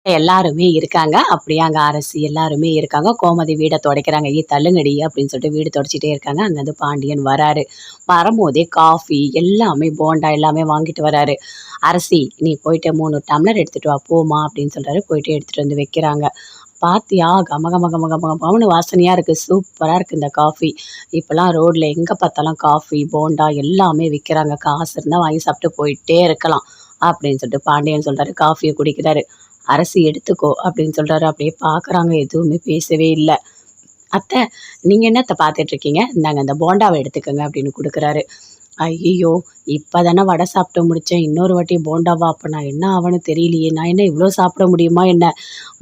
எல்லாருமே இருக்காங்க. அப்படியே அங்க அரசி எல்லாருமே இருக்காங்க. கோமதி வீட தொடைக்கிறாங்க. "ஏய் தள்ளுங்கடி" அப்படின்னு சொல்லிட்டு வீடு தொடச்சுட்டே இருக்காங்க. அங்கருந்து பாண்டியன் வராரு. வரும்போதே காஃபி எல்லாமே போண்டா எல்லாமே வாங்கிட்டு வராரு. "அரசி நீ போயிட்டு 3 டம்ளர் எடுத்துட்டு வா போம்மா" அப்படின்னு சொல்றாரு. போயிட்டு எடுத்துட்டு வந்து வைக்கிறாங்க. "பாத்தியா கம கம கம கம கமன்னு வாசனையா இருக்கு. சூப்பரா இருக்கு இந்த காஃபி. இப்பலாம் ரோட்ல எங்க பார்த்தாலும் காஃபி, போண்டா எல்லாமே விக்கிறாங்க. காசு இருந்தா வாங்கி சாப்பிட்டு போயிட்டே இருக்கலாம்." அப்படின்னு சொல்லிட்டு பாண்டியன் சொல்றாரு. காஃபிய குடிக்கிறாரு. "அரசி எடுத்துக்கோ" அப்படின்னு சொல்றாரு. அப்படியே பார்க்குறாங்க. எதுவுமே பேசவே இல்ல. "அத்தை நீங்க என்னத்த பார்த்துட்டு இருக்கீங்க? இந்தாங்க இந்த போண்டாவ எடுத்துக்கங்க" அப்படின்னு குடுக்குறாரு. ஐய்யய்யோ! இப்ப தானே வடை சாப்பிட்டு முடிச்சேன். இன்னொரு வாட்டி போண்டாவா? அப்ப நான் என்ன ஆவேன்னு தெரியலையே! நான் என்ன இவ்ளோ சாப்பிட முடியுமா என்ன?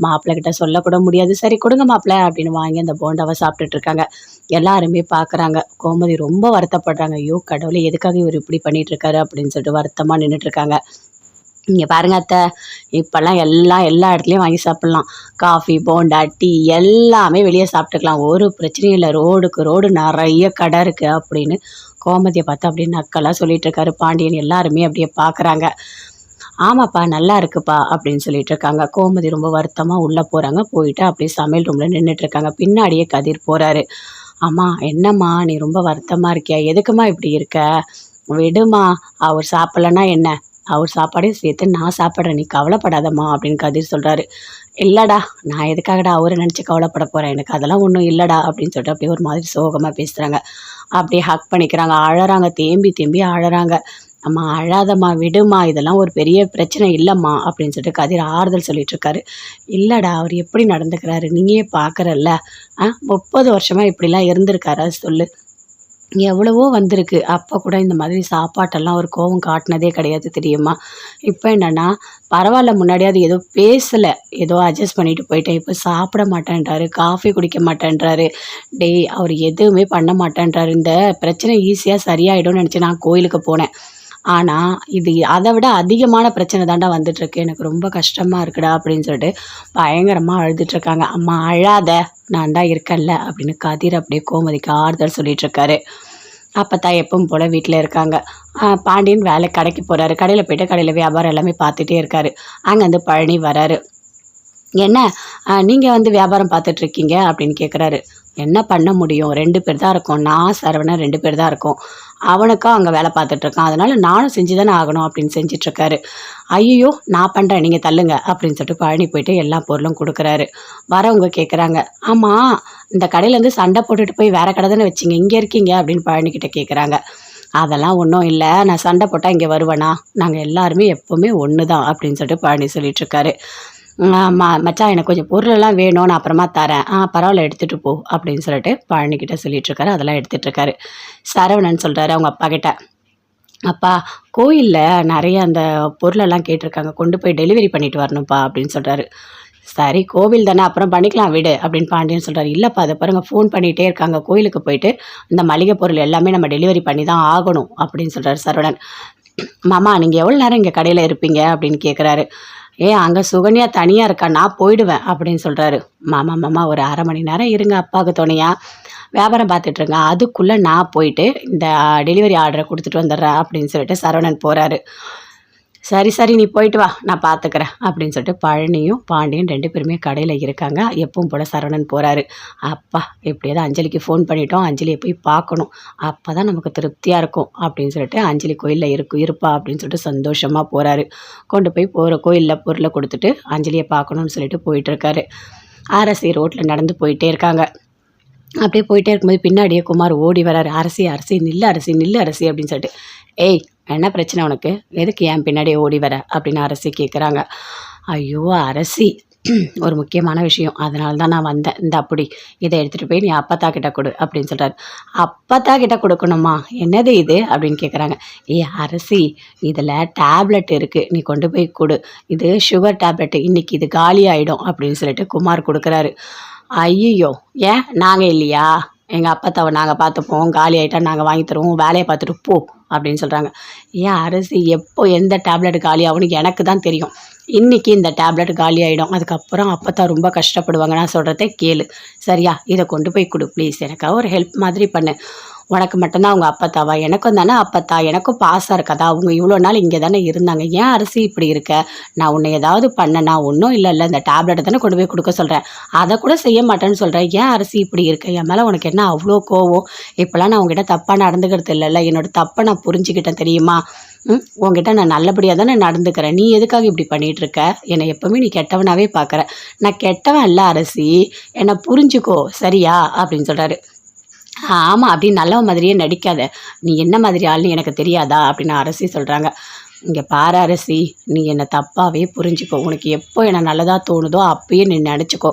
மாப்பிள கிட்ட சொல்லக்கூட முடியாது. "சரி குடுங்க மாப்பிள" அப்படின்னு வாங்கி அந்த போண்டாவ சாப்பிட்டுட்டு இருக்காங்க. எல்லாருமே பார்க்குறாங்க. கோமதி ரொம்ப வருத்தப்படுறாங்க. "ஐயோ கடவுளே! எதுக்காக இவரு இப்படி பண்ணிட்டு இருக்காரு?" அப்படின்னு சொல்லிட்டு வருத்தமா நின்னுட்டு இருக்காங்க. இங்க பாருங்க அத்தை, இப்பல்லாம் எல்லாம் எல்லா இடத்துலயும் வாங்கி சாப்பிடலாம். காஃபி, போண்டா, டீ எல்லாமே வெளிய சாப்பிட்டுக்கலாம். ஒரு பிரச்சனையும் இல்ல. ரோடுக்கு ரோடு நெறைய கடை இருக்கு அப்படின்னு கோமதிய பார்த்து அப்படியே நக்கலா சொல்லிட்டு இருக்காரு பாண்டியன். எல்லாருமே அப்படியே பார்க்குறாங்க. "ஆமாப்பா நல்லா இருக்குப்பா" அப்படின்னு சொல்லிட்டு இருக்காங்க. கோமதி ரொம்ப வருத்தமா உள்ள போறாங்க. போயிட்டு அப்படியே சமையல் ரூம்ல நின்னுட்டு இருக்காங்க. பின்னாடியே கதிர் போறாரு. "அம்மா என்னம்மா நீ ரொம்ப வருத்தமா இருக்கியா? எதுக்கும்மா இப்படி இருக்க? விடும்மா. அவர் சாப்பிடலன்னா என்ன? அவர் சாப்பாடையும் சேர்த்து நான் சாப்பிடுறேன். நீ கவலைப்படாதம்மா" அப்படின்னு கதிர் சொல்றாரு. "இல்லடா நான் எதுக்காகடா அவர நினைச்சு கவலைப்பட போறேன். எனக்கு அதெல்லாம் ஒண்ணும் இல்லடா" அப்படின்னு சொல்லிட்டு அப்படியே ஒரு மாதிரி சோகமா பேசுறாங்க. அப்படியே ஹக் பண்ணிக்கிறாங்க. அழறாங்க. தேம்பி தேம்பி அழறாங்க. "அம்மா அழாதம்மா, விடும்மா. இதெல்லாம் ஒரு பெரிய பிரச்சனை இல்லம்மா" அப்படின்னு சொல்லிட்டு கதிர் ஆறுதல் சொல்லிட்டு இருக்காரு. "இல்லடா அவர் எப்படி நடந்துக்கிறாரு நீயே பார்க்குறல்ல. 30 வருஷமா இப்படிலாம் இருந்திருக்காரா சொல்லு? எவ்வளவோ வந்திருக்கு. அப்ப கூட இந்த மாதிரி சாப்பாட்டெல்லாம் ஒரு கோவம் காட்டுனதே கிடையாது தெரியுமா? இப்ப என்னன்னா, பரவால்ல முன்னாடியாவது ஏதோ பேசல. ஏதோ அட்ஜஸ்ட் பண்ணிட்டு போயிட்டேன். இப்ப சாப்பிட மாட்டேன்றாரு. காஃபி குடிக்க மாட்டேன்றாரு. டேய் அவரு எதுவுமே பண்ண மாட்டேன்றாரு. இந்த பிரச்சனை ஈஸியா சரியாயிடும்னு நெனச்சு நான் கோயிலுக்கு போனேன். ஆனா, இது அத விட அதிகமான பிரச்சனை தான்டா வந்துட்டுருக்கு. எனக்கு ரொம்ப கஷ்டமா இருக்குடா" அப்படின்னு சொல்லிட்டு பயங்கரமா அழுதுட்டுருக்காங்க. "அம்மா அழாத! நான் தான் இருக்கேன்ல" அப்படின்னு கதிர் அப்படியே கோமதிக்கு ஆறுதல் சொல்லிட்டுருக்காரு. அப்பத்தா எப்பவும் போல வீட்ல இருக்காங்க. பாண்டியன் கடைக்கு போறாரு. கடையில போயிட்டு கடையில வியாபாரம் எல்லாமே பார்த்துட்டே இருக்காரு. அங்கருந்து பழனி வராரு. "என்ன நீங்க வந்து வியாபாரம் பார்த்துட்ருக்கீங்க?" அப்படின்னு கேட்குறாரு. "என்ன பண்ண முடியும்? 2 பேர் தான் இருக்கோம். நான், சரவணன் 2 பேர் தான் இருக்கோம். அவனுக்கும் அங்க வேலை பார்த்துட்ருக்கான். அதனால நானும் செஞ்சு தானே ஆகணும்" அப்படின்னு செஞ்சுட்ருக்காரு. "ஐய்யய்யோ! நான் பண்றேன். நீங்க தள்ளுங்க" அப்படின்னு சொல்லிட்டு பழனி போயிட்டு எல்லா பொருளும் குடுக்குறாரு. வரவங்க கேட்குறாங்க. "ஆமா, இந்த கடையிலேருந்து சண்டை போட்டுட்டு போய் வேற கடை தானே வச்சீங்க. இங்க இருக்கீங்க" அப்படின்னு பழனிக்கிட்ட கேட்குறாங்க. "அதெல்லாம் ஒண்ணும் இல்ல. நான் சண்டை போட்டா இங்க வருவேனா? நாங்க எல்லாருமே எப்பவுமே ஒண்ணு தான்" அப்படின்னு சொல்லிட்டு பழனி சொல்லிட்டுருக்காரு. மச்சான் எனக்கு கொஞ்சம் பொருளெல்லாம் வேணும். நான் அப்புறமா தரேன்." பரவால்ல எடுத்துட்டு போ" அப்படின்னு சொல்லிட்டு பழனிக்கிட்ட சொல்லிட்டுருக்காரு. அதெல்லாம் எடுத்துட்டுருக்காரு. சரவணன் சொல்றாரு அவங்க அப்பாகிட்ட, "அப்பா கோயில்ல நெறைய அந்த பொருளெல்லாம் கேட்டிருக்காங்க. கொண்டு போய் டெலிவரி பண்ணிட்டு வரணும்ப்பா" அப்படின்னு சொல்றாரு. "சரி கோவில் தானே அப்புறம் பண்ணிக்கலாம் விடு" அப்படின்னு பாண்டியன் சொல்றாரு. "இல்லப்பா அத பாருங்க ஃபோன் பண்ணிட்டே இருக்காங்க. கோயிலுக்கு போயிட்டு இந்த மளிகை பொருள் எல்லாமே நம்ம டெலிவரி பண்ணி தான் ஆகணும்" அப்படின்னு சொல்றாரு சரவணன். "மாமா நீங்க எவ்வளோ நேரம் இங்க கடையில இருப்பீங்க?" அப்படின்னு கேட்குறாரு. அங்க சுகன்யா தனியா இருக்கா. நான் போயிடுவேன்" அப்படின்னு சொல்றாரு. மாமா ஒரு 1/2 மணி நேரம் இருங்க அப்பாவுக்கு துணையா. வியாபாரம் பார்த்துட்டுருங்க. அதுக்குள்ள நான் போயிட்டு இந்த டெலிவரி ஆர்டர குடுத்துட்டு வந்துடுறேன்" அப்படின்னு சொல்லிட்டு சரவணன் போறாரு. "சரி நீ போயிட்டு வா. நான் பார்த்துக்கிறேன்" அப்படின்னு சொல்லிட்டு பழனியும், பாண்டியும் 2 பேருமே கடையில இருக்காங்க. எப்பவும் போல சரவணன் போறாரு. "அப்பா எப்படியாவது அஞ்சலிக்கு ஃபோன் பண்ணிட்டோம். அஞ்சலிய போய் பார்க்கணும். அப்பதான் நமக்கு திருப்தியா இருக்கும்" அப்படின்னு சொல்லிட்டு அஞ்சலி கோயில்ல இருப்பா அப்படின்னு சொல்லிட்டு சந்தோஷமா போறாரு. கொண்டு போய் கோயில்ல பொருள குடுத்துட்டு அஞ்சலிய பார்க்கணும்னு சொல்லிட்டு போயிட்டுருக்காரு. அரசி ரோட்ல நடந்து போயிட்டே இருக்காங்க. அப்படியே போயிட்டே இருக்கும்போது பின்னாடியே குமார் ஓடி வராரு. "அரசி அரசி நில்லு அரசி நில்லு அரசி" அப்படின்னு சொல்லிட்டு. "ஏய் என்ன பிரச்சனை உனக்கு? எதுக்கு என் பின்னாடியே ஓடி வர?" அப்படின்னு அரசி கேட்குறாங்க. "ஐயோ அரசி ஒரு முக்கியமான விஷயம். அதனால தான் நான் வந்தேன். இந்தா புடி. இத எடுத்துட்டு போய் நீ அப்பத்தா கிட்ட குடு" அப்படின்னு சொல்றாரு. "அப்பத்தா கிட்ட குடுக்கணுமா? என்னது இது?" அப்படின்னு கேட்குறாங்க. அரசி இதில டேப்லெட் இருக்கு. நீ கொண்டு போய் குடு. இது சுகர் டேப்லெட். இன்னைக்கு இது காலி ஆயிடும்" அப்படின்னு சொல்லிட்டு குமார் குடுக்குறாரு. ஐய்யய்யோ! ஏன் நாங்க இல்லையா? எங்க அப்பத்தாவ நாங்க பார்த்துப்போம். காலி ஆயிட்டா நாங்க வாங்கி தருவோம். வேலைய பார்த்துட்டு போ" அப்படின்னு சொல்றாங்க. அரசி எப்போ எந்த டேப்லெட் காலி ஆகும்னு எனக்கு தான் தெரியும். இன்னைக்கு இந்த டேப்லெட் காலி ஆயிடும். அதுக்கப்புறம் அப்பத்தா ரொம்ப கஷ்டப்படுவாங்க. நான் சொல்றத கேளு. சரியா? இத கொண்டு போய் குடு ப்ளீஸ். எனக்காக ஒரு ஹெல்ப் மாதிரி பண்ணு. உனக்கு மட்டும்தான் அவங்க அப்பத்தாவா? எனக்கும் தானே அப்பத்தா, எனக்கும் பாசம் இருக்காதா? அவங்க இவ்வளோ நாள் இங்கே தானே இருந்தாங்க. ஏன் அரசி இப்படி இருக்க? நான் உன்னை ஏதாவது பண்ணேனா? ஒன்றும் இல்லைல்ல, இந்த டேப்லெட்டை தானே கொண்டு போய் கொடுக்க சொல்கிறேன். அதை கூட செய்ய மாட்டேன்னு சொல்கிறேன். ஏன் அரசி இப்படி இருக்க? என் மேலே உனக்கு என்ன அவ்வளோ கோவம்? இப்போலாம் நான் உங்ககிட்ட தப்பாக நடந்துக்கிறது இல்லைல்ல, என்னோட தப்பை நான் புரிஞ்சுக்கிட்டேன் தெரியுமா? உங்ககிட்ட நான் நல்லபடியாக தானே நடந்துக்கிறேன். நீ எதுக்காக இப்படி பண்ணிகிட்டு இருக்க? என்னை எப்போவுமே நீ கெட்டவனாகவே பார்க்குற. நான் கெட்டவன் இல்லை அரசி, என்னை புரிஞ்சுக்கோ சரியா? அப்படின்னு சொல்கிறாரு. ஆமாம், அப்படின்னு நல்லவன் மாதிரியே நடிக்காத. நீ என்ன மாதிரி ஆள்னு எனக்கு தெரியாதா? அப்படின்னு அரசி சொல்கிறாங்க. இங்கே பாரு அரசி, நீ என்னை தப்பாகவே புரிஞ்சுக்கோ. உனக்கு எப்போ என்ன நல்லதாக தோணுதோ அப்பயே நீ நினச்சிக்கோ.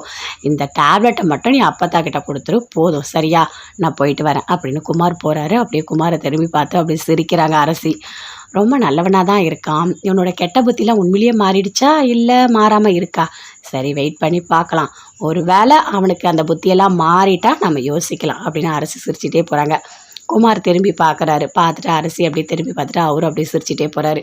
இந்த டேப்லெட்டை மட்டும் நீ அப்பத்தா கிட்ட கொடுத்துரு போதும் சரியா? நான் போயிட்டு வரேன் அப்படின்னு குமார் போகிறாரு. அப்படியே குமாரை திரும்பி பார்த்து அப்படியே சிரிக்கிறாங்க அரசி. ரொம்ப நல்லவனாக தான் இருக்கான். இவனோட கெட்ட புத்திலாம் உண்மையிலேயே மாறிடுச்சா இல்லை மாறாமல் இருக்கா? சரி, வெயிட் பண்ணி பார்க்கலாம். ஒரு வேளை அவனுக்கு அந்த புத்தியெல்லாம் மாறிட்டா நம்ம யோசிக்கலாம் அப்படின்னு அரசி சிரிச்சிட்டே போகிறாங்க. குமார் திரும்பி பார்க்குறாரு. பார்த்துட்டு அரசி அப்படியே திரும்பி பார்த்துட்டு அவரும் அப்படியே சிரிச்சிட்டே போகிறாரு.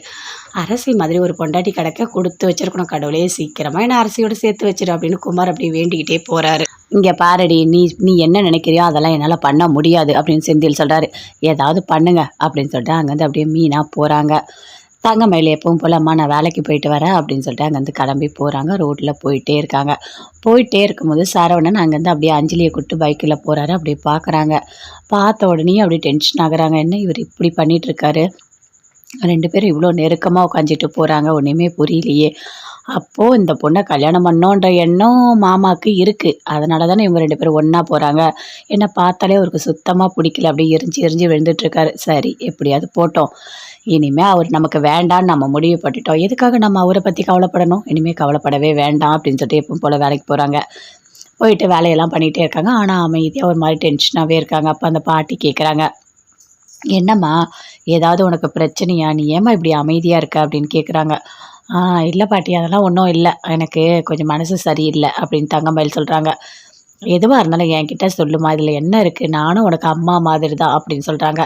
அரசி மாதிரி ஒரு பொண்டாட்டி கிடக்க கொடுத்து வச்சிருக்கணும் கடவுளே, சீக்கிரமாக என்ன அரசியோடு சேர்த்து வச்சிரு அப்படின்னு குமார் அப்படியே வேண்டிக்கிட்டே போகிறாரு. இங்கே பாருடி, நீ நீ என்ன நினைக்கிறியோ அதெல்லாம் என்னால் பண்ண முடியாது அப்படின்னு செந்தில் சொல்கிறாரு. ஏதாவது பண்ணுங்க அப்படின்னு சொல்லிட்டு அங்கேருந்து அப்படியே மீனாக போகிறாங்க. தங்கமயில் எப்பவும் போல் அம்மா நான் வேலைக்கு போயிட்டு வரேன் அப்படின்னு சொல்லிட்டு அங்கேருந்து கிளம்பி போகிறாங்க. ரோட்டில் போயிட்டே இருக்காங்க. போயிட்டே இருக்கும்போது சரவணன் அங்கேருந்து அப்படியே அஞ்சலியை கூப்பிட்டு பைக்கில் போகிறாரு. அப்படியே பார்க்குறாங்க. பார்த்த உடனே அப்படியே டென்ஷன் ஆகுறாங்க. என்ன இவர் இப்படி பண்ணிகிட்ருக்காரு? 2 பேரும் இவ்வளோ நெருக்கமாக உட்காந்துட்டு போகிறாங்க. ஒன்றுமே புரியலையே. அப்போது இந்த பொண்ணை கல்யாணம் பண்ணோன்ற எண்ணம் மாமாவுக்கு இருக்குது. அதனால தானே இவங்க 2 பேரும் ஒன்றா போகிறாங்க. என்னை பார்த்தாலே அவருக்கு சுத்தமாக பிடிக்கல. அப்படியே எரிஞ்சு விழுந்துட்டுருக்காரு. சரி, எப்படியாவது போட்டோம். இனிமேல் அவர் நமக்கு வேண்டான்னு நம்ம முடிவு பண்ணிட்டோம். எதுக்காக நம்ம அவரை பற்றி கவலைப்படணும்? இனிமேல் கவலைப்படவே வேண்டாம் அப்படின்னு சொல்லிட்டு எப்பவும் போல் வேலைக்கு போகிறாங்க. போயிட்டு வேலையெல்லாம் பண்ணிகிட்டே இருக்காங்க. ஆனால் அமைதியாக ஒரு மாதிரி டென்ஷனாகவே இருக்காங்க. அப்போ அந்த பாட்டி கேட்குறாங்க, என்னம்மா ஏதாவது உனக்கு பிரச்சனையா? நீ ஏம்மா இப்படி அமைதியாக இருக்க அப்படின்னு கேட்குறாங்க. இல்லை பாட்டி, அதெல்லாம் ஒன்றும் இல்லை, எனக்கு கொஞ்சம் மனசு சரியில்லை அப்படின்னு தங்கமயில் சொல்கிறாங்க. எதுவாக இருந்தாலும் என்கிட்ட சொல்லுமா, இதில் என்ன இருக்குது? நானும் உனக்கு அம்மா மாதிரி தான் அப்படின்னு சொல்கிறாங்க.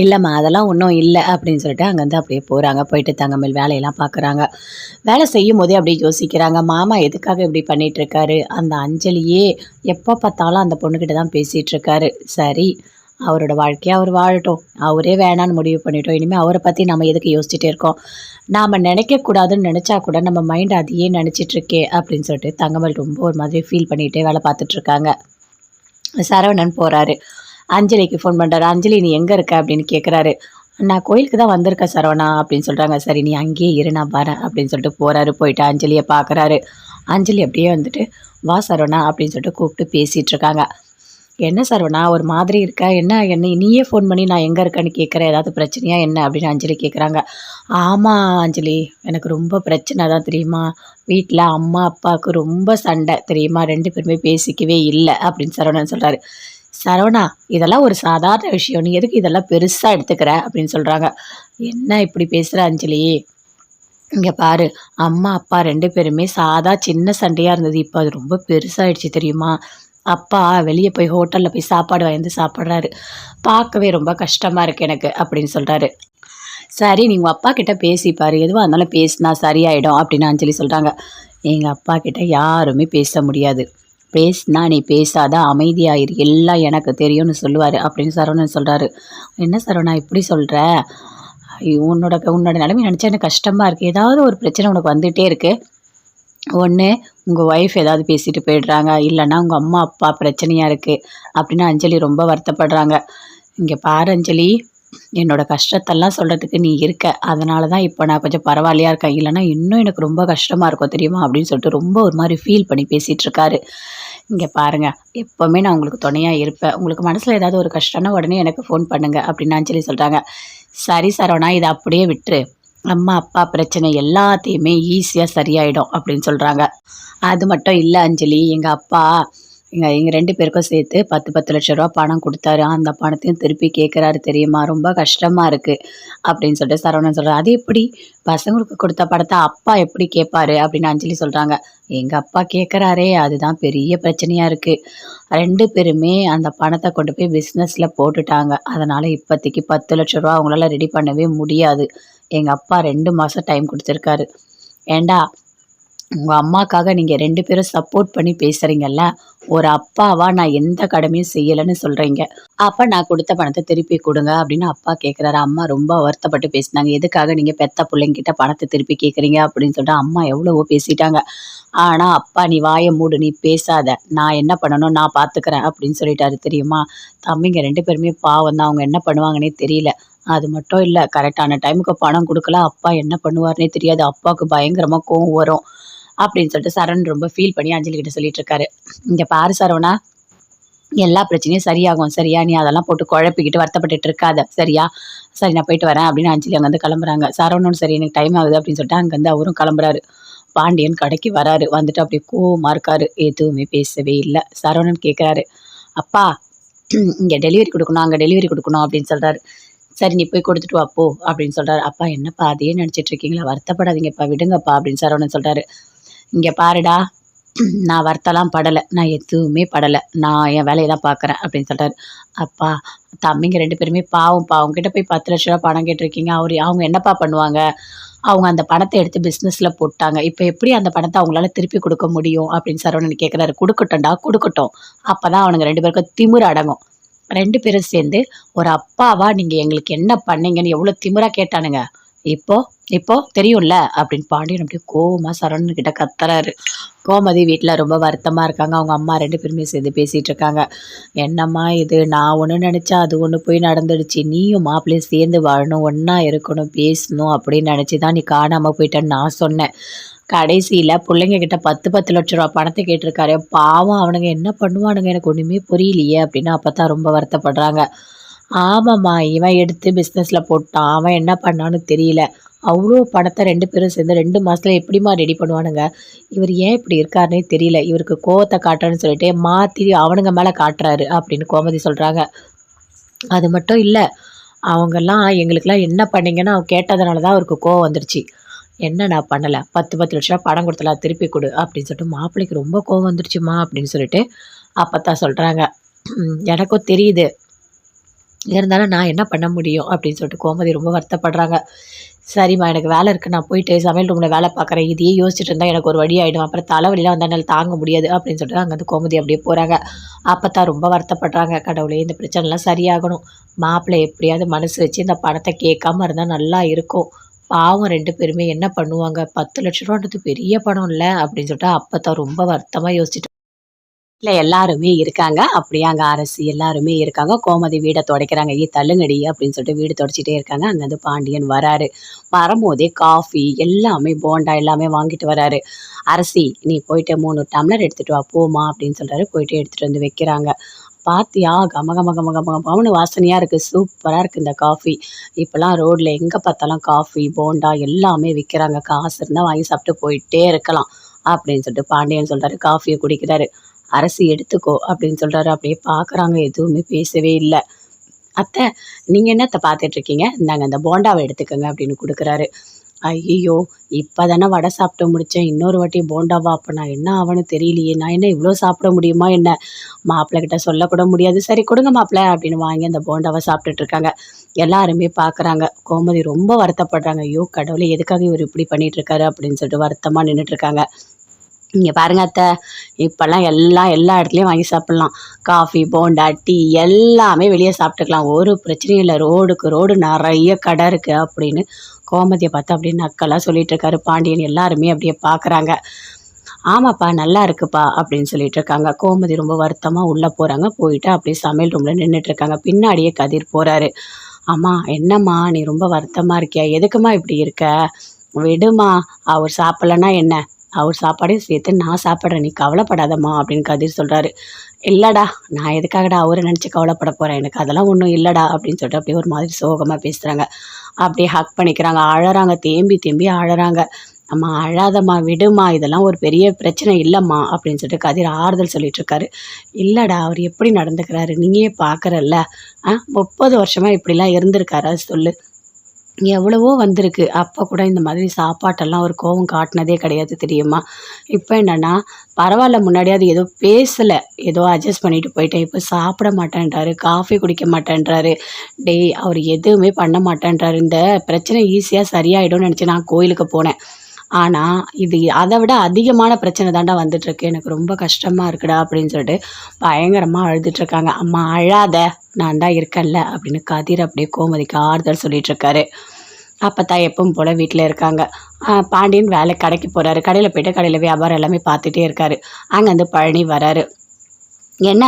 இல்லைம்மா அதெல்லாம் ஒன்றும் இல்லை அப்படின்னு சொல்லிட்டு அங்கேருந்து அப்படியே போகிறாங்க. போயிட்டு தங்கமயில் வேலையெல்லாம் பார்க்குறாங்க. வேலை செய்யும் போதே அப்படியே யோசிக்கிறாங்க, மாமா எதுக்காக இப்படி பண்ணிகிட்ருக்காரு? அந்த அஞ்சலியே எப்போ பார்த்தாலும் அந்த பொண்ணுக்கிட்ட தான் பேசிகிட்ருக்காரு. சரி, அவரோட வாழ்க்கையை அவர் வாழட்டும். அவரே வேணான்னு முடிவு பண்ணிட்டோம். இனிமேல் அவரை பற்றி நம்ம எதுக்கு யோசிச்சுட்டே இருக்கோம்? நாம் நினைக்கக்கூடாதுன்னு நினச்சா கூட நம்ம மைண்ட் அதையே நினச்சிட்ருக்கே அப்படின்னு சொல்லிட்டு தங்கமயில் ரொம்ப ஒரு மாதிரி ஃபீல் பண்ணிகிட்டே வேலை பார்த்துட்ருக்காங்க. சரவணன் போகிறாரு. அஞ்சலிக்கு ஃபோன் பண்ணுறாரு. அஞ்சலி நீ எங்கே இருக்க அப்படின்னு கேட்குறாரு. நான் கோயிலுக்கு தான் வந்திருக்கேன் சரவணா அப்படின்னு சொல்கிறாங்க. சரி, நீ அங்கேயே இரு, நான் வரேன் அப்படின்னு சொல்லிட்டு போகிறாரு. போயிட்டு அஞ்சலியை பார்க்குறாரு. அஞ்சலி அப்படியே வந்துட்டு வா சரவணா அப்படின்னு சொல்லிட்டு கூப்பிட்டு பேசிகிட்ருக்காங்க. என்ன சரவணா ஒரு மாதிரி இருக்கா? என்ன நீயே ஃபோன் பண்ணி நான் எங்கே இருக்கேன்னு கேட்குறேன், ஏதாவது பிரச்சனையா என்ன அப்படின்னு அஞ்சலி கேட்குறாங்க. ஆமாம் அஞ்சலி, எனக்கு ரொம்ப பிரச்சனை தான் தெரியுமா. வீட்டில் அம்மா அப்பாவுக்கு ரொம்ப சண்டை தெரியுமா. 2 பேருமே பேசிக்கவே இல்லை அப்படின்னு சரவணன் சொல்கிறாரு. சரவணா இதெல்லாம் ஒரு சாதாரண விஷயம், நீ எதுக்கு இதெல்லாம் பெருசாக எடுத்துக்கிற அப்படின்னு சொல்கிறாங்க. என்ன இப்படி பேசுகிற அஞ்சலி? இங்கே பாரு, அம்மா அப்பா 2 பேருமே சாதா சின்ன சண்டையாக இருந்தது, இப்போ அது ரொம்ப பெருசாகிடுச்சு தெரியுமா. அப்பா வெளியே போய் ஹோட்டலில் போய் சாப்பாடு வாங்கி சாப்பிட்றாரு. பார்க்கவே ரொம்ப கஷ்டமாக இருக்குது எனக்கு அப்படின்னு சொல்கிறாரு. சரி, நீ உங்கள் அப்பா கிட்ட பேசிப்பார், எதுவாக இருந்தாலும் பேசினா சரியாயிடும் அப்படின்னு அஞ்சலி சொல்கிறாங்க. எங்கள் அப்பா கிட்ட யாருமே பேச முடியாது. பேசினா நீ பேசாத, அமைதியாயிரு, எல்லாம் எனக்கு தெரியும்னு சொல்லுவார் அப்படின்னு சரவணன் சொல்கிறாரு. என்ன சரவணா இப்படி சொல்கிற? உன்னோட நிலைமை நினச்சா எனக்கு கஷ்டமாக இருக்குது. ஏதாவது ஒரு பிரச்சனை உனக்கு வந்துகிட்டே இருக்குது. ஒன்று உங்கள் ஒய்ஃப் ஏதாவது பேசிட்டு போயிடுறாங்க, இல்லைன்னா உங்கள் அம்மா அப்பா பிரச்சனையாக இருக்குது அப்படின்னு அஞ்சலி ரொம்ப வருத்தப்படுறாங்க. இங்கே பாரு அஞ்சலி, என்னோடய கஷ்டத்தெல்லாம் சொல்கிறதுக்கு நீ இருக்க, அதனால தான் இப்போ நான் கொஞ்சம் பரவாயில்லையா இருக்கேன். இல்லைனா இன்னும் எனக்கு ரொம்ப கஷ்டமாக இருக்கும் தெரியுமா அப்படின்னு சொல்லிட்டு ரொம்ப ஒரு மாதிரி ஃபீல் பண்ணி பேசிகிட்ருக்காரு. இங்கே பாருங்கள், எப்போவுமே நான் உங்களுக்கு துணையாக இருப்பேன். உங்களுக்கு மனசில் ஏதாவது ஒரு கஷ்டம்னா உடனே எனக்கு ஃபோன் பண்ணுங்கள் அப்படின்னு அஞ்சலி சொல்கிறாங்க. சரி சரவணா, இதை அப்படியே விட்டுரு, அம்மா அப்பா பிரச்சனை எல்லாத்தையுமே ஈஸியாக சரியாயிடும் அப்படின்னு சொல்கிறாங்க. அது மட்டும் இல்லை அஞ்சலி, எங்கள் அப்பா எங்கள் 2 பேருக்கும் சேர்த்து 10 லட்ச ரூபா பணம் கொடுத்தாரு. அந்த பணத்தையும் திருப்பி கேட்குறாரு தெரியுமா. ரொம்ப கஷ்டமாக இருக்குது அப்படின்னு சொல்லிட்டு சரவணன் சொல்கிறார். அது எப்படி பசங்களுக்கு கொடுத்த பணத்தை அப்பா எப்படி கேட்பாரு அப்படின்னு அஞ்சலி சொல்கிறாங்க. எங்கள் அப்பா கேட்குறாரே, அதுதான் பெரிய பிரச்சனையாக இருக்குது. 2 பேருமே அந்த பணத்தை கொண்டு போய் பிஸ்னஸில் போட்டுட்டாங்க. அதனால் இப்போதைக்கு 10 லட்ச ரூபா அவங்களால ரெடி பண்ணவே முடியாது. எங்கள் அப்பா 2 மாதம் டைம் கொடுத்துருக்காரு. ஏண்டா உங்க அம்மாக்காக நீங்க 2 பேரும் சப்போர்ட் பண்ணி பேசுறீங்கல்ல. ஒரு அப்பாவா நான் எந்த கடமையும் செய்யலன்னு சொல்றீங்க. அப்ப நான் குடுத்த பணத்த திருப்பி குடுங்க அப்படின்னு அப்பா கேட்குறாரு. அம்மா ரொம்ப வருத்தப்பட்டு பேசினாங்க. எதுக்காக நீங்க பெத்த புள்ளைங்கிட்ட பணத்த திருப்பி கேட்குறீங்க அப்படின்னு சொல்லிட்டு அம்மா எவ்வளவோ பேசிட்டாங்க. ஆனா, அப்பா நீ வாய மூடு, நீ பேசாத. நான் என்ன பண்ணணும் நான் பார்த்துக்கிறேன் அப்படின்னு சொல்லிட்டாரு தெரியுமா? தம்பிங்க 2 பேருமே பாவம் தான். அவங்க என்ன பண்ணுவாங்கன்னே தெரியல. அது மட்டும் இல்ல, கரெக்டான டைமுக்கு பணம் குடுக்கல. அப்பா என்ன பண்ணுவாருன்னே தெரியாது. அப்பாவுக்கு பயங்கரமா கோவம் வரும். அப்படின்னு சொல்லிட்டு சரவணன் ரொம்ப ஃபீல் பண்ணி அஞ்சலி கிட்ட சொல்லிட்டு இருக்காரு. "இங்க பாரு சரவணா, எல்லா பிரச்சனையும் சரியாகும். சரியா? நீ அதெல்லாம் போட்டு குழப்பிக்கிட்டு வருத்தப்பட்டுட்டு இருக்காத. சரியா? சரி நான் போயிட்டு வரேன்" அப்படின்னு அஞ்சலி அங்கருந்து கிளம்புறாங்க. சரவணனும் சரி எனக்கு டைம் ஆகுது அப்படின்னு சொல்லிட்டு அங்கருந்து அவரும் கிளம்புறாரு. பாண்டியன் கடைக்கு வராரு. வந்துட்டு அப்படியே கோவமா இருக்காரு. எதுவுமே பேசவே இல்ல. சரவணன் கேட்குறாரு, "அப்பா இங்க டெலிவரி குடுக்கணும், அங்க டெலிவரி குடுக்கணும்" அப்படின்னு சொல்றாரு. "சரி நீ போய் குடுத்துட்டு வா போ" அப்படின்னு சொல்றாரு. "அப்பா என்னப்பா அதையே நினைச்சுட்டு இருக்கீங்களா? வருத்தப்படாதீங்கப்பா, விடுங்கப்பா" அப்படின்னு சரவணன் சொல்றாரு. "இங்க பாருடா, நான் வருத்தம்லாம் படல. நான் எதுவுமே படல. நான் என் வேலைய தான் பார்க்குறேன்" அப்படின்னு சொல்றாரு. "அப்பா தம்பிங்க 2 பேருமே பாவம்ப்பா. அவங்ககிட்ட போய் ரூ. 10,00,000 பணம் கேட்டிருக்கீங்க. அவங்க என்னப்பா பண்ணுவாங்க? அவங்க அந்த பணத்த எடுத்து பிசினஸ்ல போட்டாங்க. இப்ப எப்படி அந்த பணத்த அவங்களால திருப்பி குடுக்க முடியும்?" அப்படின்னு சரவணன் கேட்குறாரு. "குடுக்கட்டும்டா, குடுக்கட்டும். அப்பதான் அவனுங்க 2 பேருக்கும் திமிரு அடங்கும்." 2 பேரும் சேர்ந்து, "ஒரு அப்பாவா நீங்க எங்களுக்கு என்ன பண்ணீங்கன்னு" எவ்வளோ திமிரா கேட்டானுங்க. இப்போ இப்போ தெரியும்ல அப்படின்னு பாண்டியன் அப்படியே கோவமா சரவணன் கிட்ட கத்துறாரு. கோமதி வீட்ல ரொம்ப வருத்தமா இருக்காங்க. அவங்க அம்மா 2 பேருமே சேர்ந்து பேசிட்டு இருக்காங்க. "என்னம்மா இது? நான் ஒண்ணு நெனச்சா அது ஒண்ணு போய் நடந்துடுச்சு. நீயும் மாப்பிள்ளையும் சேர்ந்து வாழணும், ஒண்ணா இருக்கணும், பேசணும் அப்படின்னு நெனச்சு தான் நீ காணாம போயிட்டன்னு நான் சொன்னேன். கடைசியில புள்ளைங்க கிட்ட 10 லட்சம் ரூவா பணத்த கேட்டிருக்காரே! பாவம் அவனுங்க என்ன பண்ணுவானுங்க? எனக்கு ஒண்ணுமே புரியலையே!" அப்படின்னு அப்பத்தான் ரொம்ப வருத்தப்படுறாங்க. "ஆமாம்மா, இவன் எடுத்து பிசினஸ்ல போட்டான். அவன் என்ன பண்ணான்னு தெரியல. அவ்ளோ பணத்த 2 பேரும் சேர்ந்து 2 மாசத்துல எப்படிம்மா ரெடி பண்ணுவானுங்க? இவரு ஏன் இப்படி இருக்காருன்னே தெரியல. இவருக்கு கோவத்த காட்டுறேன்னு சொல்லிட்டு மாத்தி அவனுங்க மேல காட்டுறாரு" அப்படின்னு கோமதி சொல்றாங்க. "அது மட்டும் இல்ல. அவங்கலாம் எங்களுக்கெல்லாம் என்ன பண்ணீங்கன்னு அவன் கேட்டதுனால தான் அவருக்கு கோவம் வந்துருச்சு. என்ன நான் பண்ணல. 10 லட்சம் பணம் குடுத்தல அத திருப்பி குடு" அப்படின்னு சொல்லிட்டு "மாப்பிள்ளைக்கு ரொம்ப கோவம் வந்துருச்சும்மா" அப்படின்னு சொல்லிட்டு அப்பத்தான் சொல்றாங்க. "எனக்கும் தெரியுது. இருந்தாலும் நான் என்ன பண்ண முடியும்?" அப்படின்னு சொல்லிட்டு கோமதி ரொம்ப வருத்தப்படுறாங்க. "சரிம்மா எனக்கு வேலை இருக்கு. நான் போயிட்டு சமையல் ரூம்ல வேலை பார்க்குறேன். இதையே யோசிச்சுட்டு இருந்தா எனக்கு ஒரு வழி ஆயிடும். அப்புறம் தலைவலிலாம் வந்தா என்னால தாங்க முடியாது" அப்படின்னு சொல்லிட்டு அங்கருந்து கோமதி அப்படியே போறாங்க. அப்பத்தான் ரொம்ப வருத்தப்படுறாங்க. "கடவுளே இந்த பிரச்சனைலாம் சரியாகணும். மாப்பிள்ளை எப்படியாவது மனசு வச்சு இந்த பணத்த கேட்காம இருந்தா நல்லா இருக்கும். பாவம் 2 பேருமே என்ன பண்ணுவாங்க? ரூ. 10,00,000ன்றது பெரிய பணம்ல" அப்படின்னு சொல்லிட்டு அப்பத்தான் ரொம்ப வருத்தமா யோசிச்சுட்டு இல்ல எல்லாருமே இருக்காங்க. அப்படியே அங்க அரசி எல்லாருமே இருக்காங்க. கோமதி வீட துடைக்கிறாங்க. "ஏய் தள்ளுங்கடி" அப்படின்னு சொல்லிட்டு வீடு துடைச்சிட்டே இருக்காங்க. அங்கருந்து பாண்டியன் வராரு. வரும்போதே காஃபி எல்லாமே போண்டா எல்லாமே வாங்கிட்டு வராரு. "அரசி நீ போயிட்டு 3 டம்ளர் எடுத்துட்டு வா போம்மா" அப்படின்னு சொல்றாரு. போயிட்டு எடுத்துட்டு வந்து வைக்கிறாங்க. "பாத்தியா கம கம கம கம கமன்னு வாசனையா இருக்கு. சூப்பரா இருக்கு இந்த காஃபி. இப்பலாம் ரோட்ல எங்க பார்த்தாலும் காஃபி, போண்டா எல்லாமே விக்கிறாங்க. காசு இருந்தா வாங்கி சாப்பிட்டு போயிட்டே இருக்கலாம்" அப்படின்னு சொல்லிட்டு பாண்டியன் சொல்றாரு. காஃபிய குடிக்கிறாரு. "அரசி எடுத்துக்கோ" அப்படின்னு சொல்றாரு. அப்படியே பார்க்குறாங்க. எதுவுமே பேசவே இல்ல. "அத்தை நீங்க என்னத்த பார்த்துட்டு இருக்கீங்க? இந்தாங்க இந்த போண்டாவ எடுத்துக்கங்க" அப்படின்னு குடுக்குறாரு. ஐய்யய்யோ! இப்ப தானே வடை சாப்பிட்டு முடிச்சேன். இன்னொரு வாட்டி போண்டாவா? அப்ப நான் என்ன ஆவேன்னு தெரியலையே! நான் என்ன இவ்ளோ சாப்பிட முடியுமா என்ன? மாப்பிள கிட்ட சொல்லக்கூட முடியாது. "சரி குடுங்க மாப்பிள" அப்படின்னு வாங்கி அந்த போண்டாவ சாப்பிட்டுட்டு இருக்காங்க. எல்லாருமே பார்க்குறாங்க. கோமதி ரொம்ப வருத்தப்படுறாங்க. "ஐயோ கடவுளே! எதுக்காக இவரு இப்படி பண்ணிட்டு இருக்காரு?" அப்படின்னு சொல்லிட்டு வருத்தமா நின்னுட்டு இருக்காங்க. "இங்க பாருங்க அத்த, இப்பல்லாம் எல்லாம் எல்லா இடத்துலயும் வாங்கி சாப்பிடலாம். காஃபி, போண்டா, டீ எல்லாமே வெளிய சாப்பிட்டுக்கலாம். ஒரு பிரச்சனையும் இல்ல. ரோடுக்கு ரோடு நெறைய கடை இருக்கு" அப்படின்னு கோமதிய பார்த்து அப்படியே நக்கலா சொல்லிட்டு இருக்காரு பாண்டியன். எல்லாருமே அப்படியே பார்க்குறாங்க. "ஆமாப்பா நல்லா இருக்குப்பா" அப்படின்னு சொல்லிட்டு இருக்காங்க. கோமதி ரொம்ப வருத்தமா உள்ள போறாங்க. போயிட்டு அப்படியே சமையல் ரூம்ல நின்னுட்டு இருக்காங்க. பின்னாடியே கதிர் போறாரு. "அம்மா என்னம்மா நீ ரொம்ப வருத்தமா இருக்கியா? எதுக்கும்மா இப்படி இருக்க? விடும்மா. அவர் சாப்பிடலன்னா என்ன? அவர் சாப்பாடையும் சேர்த்து நான் சாப்பிடுறேன். நீ கவலைப்படாதம்மா" அப்படின்னு கதிர் சொல்றாரு. "இல்லடா, நான் எதுக்காகடா அவர நினைச்சு கவலைப்பட போறேன். எனக்கு அதெல்லாம் ஒண்ணும் இல்லடா" அப்படின்னு சொல்லிட்டு அப்படியே ஒரு மாதிரி சோகமா பேசுறாங்க. அப்படியே ஹக் பண்ணிக்கிறாங்க. அழறாங்க. தேம்பி தேம்பி அழறாங்க. "அம்மா அழாதம்மா, விடும்மா. இதெல்லாம் ஒரு பெரிய பிரச்சனை இல்லம்மா" அப்படின்னு சொல்லிட்டு கதிர் ஆறுதல் சொல்லிட்டு இருக்காரு. "இல்லடா, அவரு எப்படி நடந்துக்கிறாரு நீயே பார்க்குறல்ல. 30 வருஷமா இப்படிலாம் இருந்திருக்காரா சொல்லு? எவ்வளவோ வந்திருக்கு. அப்ப கூட இந்த மாதிரி சாப்பாட்டெல்லாம் ஒரு கோவம் காட்டுனதே கிடையாது தெரியுமா? இப்ப என்னன்னா, பரவால்ல முன்னாடியாவது ஏதோ பேசல. ஏதோ அட்ஜஸ்ட் பண்ணிட்டு போயிட்டேன். இப்ப சாப்பிட மாட்டேன்றாரு. காஃபி குடிக்க மாட்டேன்றாரு. அவரு எதுவுமே பண்ண மாட்டேன்றாரு. இந்த பிரச்சனை ஈஸியா சரியாயிடும்னு நெனச்சு நான் கோயிலுக்கு போனேன். ஆனால் இது அதை விட அதிகமான பிரச்சனை தாண்டா வந்துட்டுருக்கு, எனக்கு ரொம்ப கஷ்டமாக இருக்குடா அப்படின்னு சொல்லிட்டு பயங்கரமாக அழுதுட்ருக்காங்க. அம்மா அழாத, நான் தான் இருக்கேன்ல அப்படின்னு கதிர் அப்படியே கோமதிக்கு ஆறுதல் சொல்லிகிட்ருக்காரு. அப்போ எப்பவும் போல் வீட்டில் இருக்காங்க. பாண்டியன் கடைக்கு போகிறாரு. கடையில் போய்ட்டு கடையில் வியாபாரம் எல்லாமே பார்த்துட்டே இருக்காரு. அங்கேருந்து பழனி வராரு. என்ன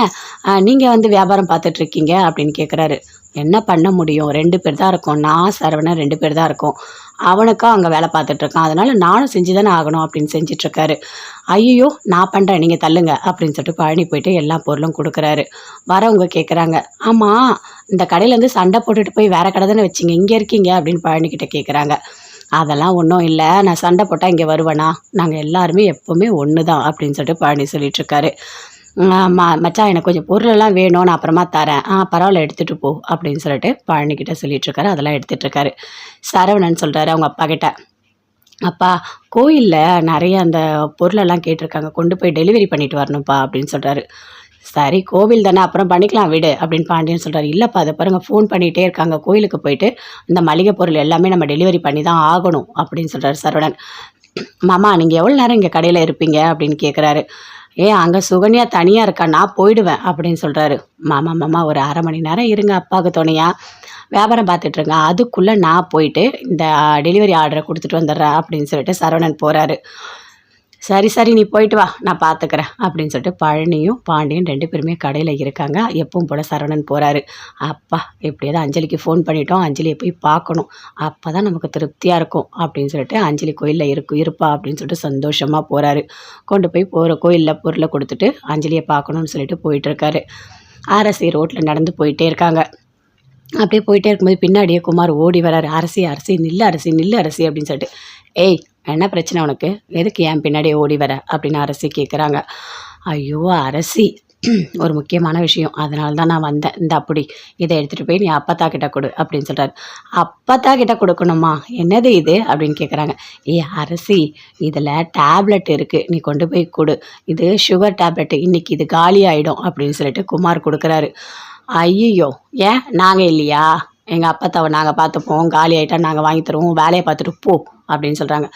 நீங்கள் வந்து வியாபாரம் பார்த்துட்ருக்கீங்க அப்படின்னு கேட்குறாரு. என்ன பண்ண முடியும், 2 பேர் தான் இருக்கோம், நான் சரவணன் 2 பேர் தான் இருக்கோம். அவனுக்கும் அங்கே வேலை பார்த்துட்ருக்கான், அதனால் நானும் செஞ்சு தானே ஆகணும் அப்படின்னு செஞ்சிட்ருக்காரு. ஐயோ நான் பண்ணுறேன், நீங்கள் தள்ளுங்க அப்படின்னு சொல்லிட்டு பழனி போயிட்டு எல்லா பொருளும் கொடுக்குறாரு. வரவங்க கேட்குறாங்க, ஆமாம் இந்த கடையிலேருந்து சண்டை போட்டுட்டு போய் வேறு கடை தானே வச்சிங்க, இங்கே இருக்கீங்க அப்படின்னு பழனிக்கிட்ட கேட்குறாங்க. அதெல்லாம் ஒன்றும் இல்லை, நான் சண்டை போட்டால் இங்கே வருவேனா, நாங்கள் எல்லாருமே எப்போவுமே ஒன்று தான் அப்படின்னு சொல்லிட்டு பழனி சொல்லிகிட்ருக்காரு. மச்சான் எனக்கு கொஞ்சம் பொருளெல்லாம் வேணும், நான் அப்புறமா தரேன், பரவாயில்ல எடுத்துகிட்டு போ அப்படின்னு சொல்லிட்டு பழனிக்கிட்ட சொல்லிகிட்ருக்காரு. அதெல்லாம் எடுத்துகிட்ருக்காரு. சரவணன் சொல்கிறாரு அவங்க அப்பா கிட்ட, அப்பா கோயிலில் நிறைய அந்த பொருளெல்லாம் கேட்டிருக்காங்க, கொண்டு போய் டெலிவரி பண்ணிட்டு வரணும்ப்பா அப்படின்னு சொல்கிறாரு. சரி கோவில் தானே அப்புறம் பண்ணிக்கலாம் விடு அப்படின்னு பாண்டியன் சொல்கிறார். இல்லைப்பா அதை பாருங்கள் ஃபோன் பண்ணிகிட்டே இருக்காங்க, கோயிலுக்கு போயிட்டு இந்த மளிகை பொருள் எல்லாமே நம்ம டெலிவரி பண்ணி தான் ஆகணும் அப்படின்னு சொல்கிறார் சரவணன். மாமா நீங்கள் எவ்வளோ நேரம் இங்கே கடையில் இருப்பீங்க அப்படின்னு கேட்குறாரு. அங்கே சுகன்யா தனியாக இருக்கா, நான் போயிடுவேன் அப்படின்னு சொல்கிறாரு. மாமா ஒரு 1/2 மணி நேரம் இருங்க, அப்பாவுக்கு துணையாக வியாபாரம் பார்த்துட்ருங்க, அதுக்குள்ளே நான் போயிட்டு இந்த டெலிவரி ஆர்டரை கொடுத்துட்டு வந்துடுறேன் அப்படின்னு சொல்லிட்டு சரவணன் போகிறாரு. சரி நீ போயிட்டு வா, நான் பார்த்துக்கிறேன் அப்படின்னு சொல்லிட்டு பழனியும் பாண்டியன் 2 பேருமே கடையில் இருக்காங்க. எப்பவும் போல் சரவணன் போகிறாரு. அப்பா எப்படியாவது அஞ்சலிக்கு ஃபோன் பண்ணிட்டோம், அஞ்சலியை போய் பார்க்கணும், அப்போ தான் நமக்கு திருப்தியாக இருக்கும் அப்படின்னு சொல்லிட்டு அஞ்சலி கோயிலில் இருப்பா அப்படின்னு சொல்லிட்டு சந்தோஷமாக போகிறாரு. கொண்டு போய் கோயிலில் பொருளை கொடுத்துட்டு அஞ்சலியை பார்க்கணுன்னு சொல்லிட்டு போயிட்டுருக்காரு. அரசி ரோட்டில் நடந்து போயிட்டே இருக்காங்க. அப்படியே போயிட்டே இருக்கும்போது பின்னாடியே குமார் ஓடி வராரு. அரசி நில்லு அரசி அப்படின்னு சொல்லிட்டு. ஏய் என்ன பிரச்சனை உனக்கு, எதுக்கு என் பின்னாடியே ஓடி வர அப்படின்னு அரசி கேட்குறாங்க. ஐயோ அரசி, ஒரு முக்கியமான விஷயம், அதனால தான் நான் வந்தேன், இந்த அப்படி இதை எடுத்துகிட்டு போய் நீ அப்பத்தா கிட்ட கொடு அப்படின்னு சொல்கிறாரு. அப்பத்தா கிட்ட கொடுக்கணுமா, என்னது இது அப்படின்னு கேட்குறாங்க. அரசி இதில் டேப்லெட் இருக்குது, நீ கொண்டு போய் கொடு, இது சுகர் டேப்லெட்டு, இன்றைக்கி இது காலி ஆகிடும் அப்படின்னு சொல்லிட்டு குமார் கொடுக்குறாரு. ஐயோ ஏன் நாங்கள் இல்லையா, எங்கள் அப்பத்தாவை நாங்கள் பார்த்துப்போம், காலி ஆகிட்டா நாங்கள் வாங்கி தருவோம், வேலையை பார்த்துட்டு போ அப்படின்னு சொல்கிறாங்க.